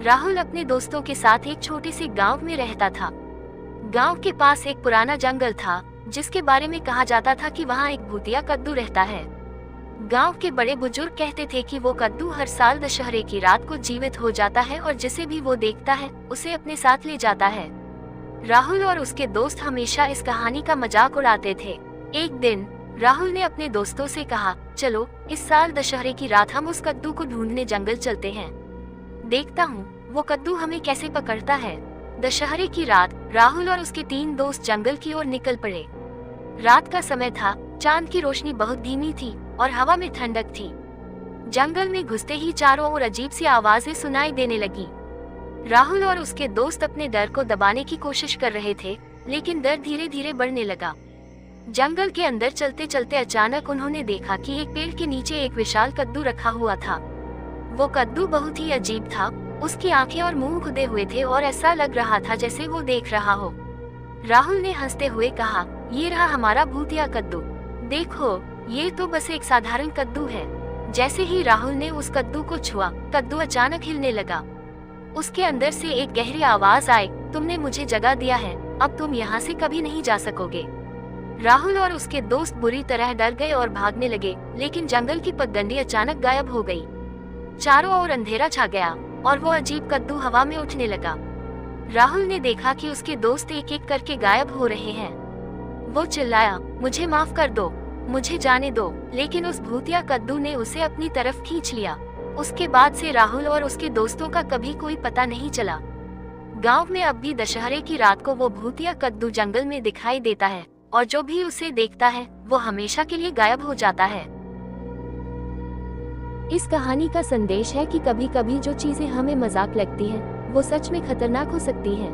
राहुल अपने दोस्तों के साथ एक छोटे से गांव में रहता था। गांव के पास एक पुराना जंगल था जिसके बारे में कहा जाता था कि वहां एक भूतिया कद्दू रहता है। गांव के बड़े बुजुर्ग कहते थे कि वो कद्दू हर साल दशहरे की रात को जीवित हो जाता है और जिसे भी वो देखता है उसे अपने साथ ले जाता है। राहुल और उसके दोस्त हमेशा इस कहानी का मजाक उड़ाते थे। एक दिन राहुल ने अपने दोस्तों से कहा, चलो इस साल दशहरे की रात हम उस कद्दू को ढूंढने जंगल चलते हैं। देखता हूँ वो कद्दू हमें कैसे पकड़ता है। दशहरे की रात राहुल और उसके 3 दोस्त जंगल की ओर निकल पड़े। रात का समय था, चांद की रोशनी बहुत धीमी थी और हवा में ठंडक थी। जंगल में घुसते ही चारों ओर अजीब सी आवाजें सुनाई देने लगी। राहुल और उसके दोस्त अपने डर को दबाने की कोशिश कर रहे थे, लेकिन डर धीरे धीरे बढ़ने लगा। जंगल के अंदर चलते चलते अचानक उन्होंने देखा कि एक पेड़ के नीचे एक विशाल कद्दू रखा हुआ था। वो कद्दू बहुत ही अजीब था। उसकी आंखें और मुंह खुदे हुए थे और ऐसा लग रहा था जैसे वो देख रहा हो। राहुल ने हंसते हुए कहा, ये रहा हमारा भूतिया कद्दू। देखो, ये तो बस एक साधारण कद्दू है। जैसे ही राहुल ने उस कद्दू को छुआ, कद्दू अचानक हिलने लगा। उसके अंदर से एक गहरी आवाज आई, तुमने मुझे जगा दिया है, अब तुम यहाँ से कभी नहीं जा सकोगे। राहुल और उसके दोस्त बुरी तरह डर गए और भागने लगे, लेकिन जंगल की पगडंडी अचानक गायब हो गई। चारों ओर अंधेरा छा गया और वो अजीब कद्दू हवा में उठने लगा। राहुल ने देखा कि उसके दोस्त एक एक करके गायब हो रहे हैं। वो चिल्लाया, मुझे माफ कर दो, मुझे जाने दो, लेकिन उस भूतिया कद्दू ने उसे अपनी तरफ खींच लिया। उसके बाद से राहुल और उसके दोस्तों का कभी कोई पता नहीं चला। गांव में अब भी दशहरे की रात को वो भूतिया कद्दू जंगल में दिखाई देता है और जो भी उसे देखता है वो हमेशा के लिए गायब हो जाता है। इस कहानी का संदेश है कि कभी कभी जो चीजें हमें मजाक लगती हैं, वो सच में खतरनाक हो सकती हैं।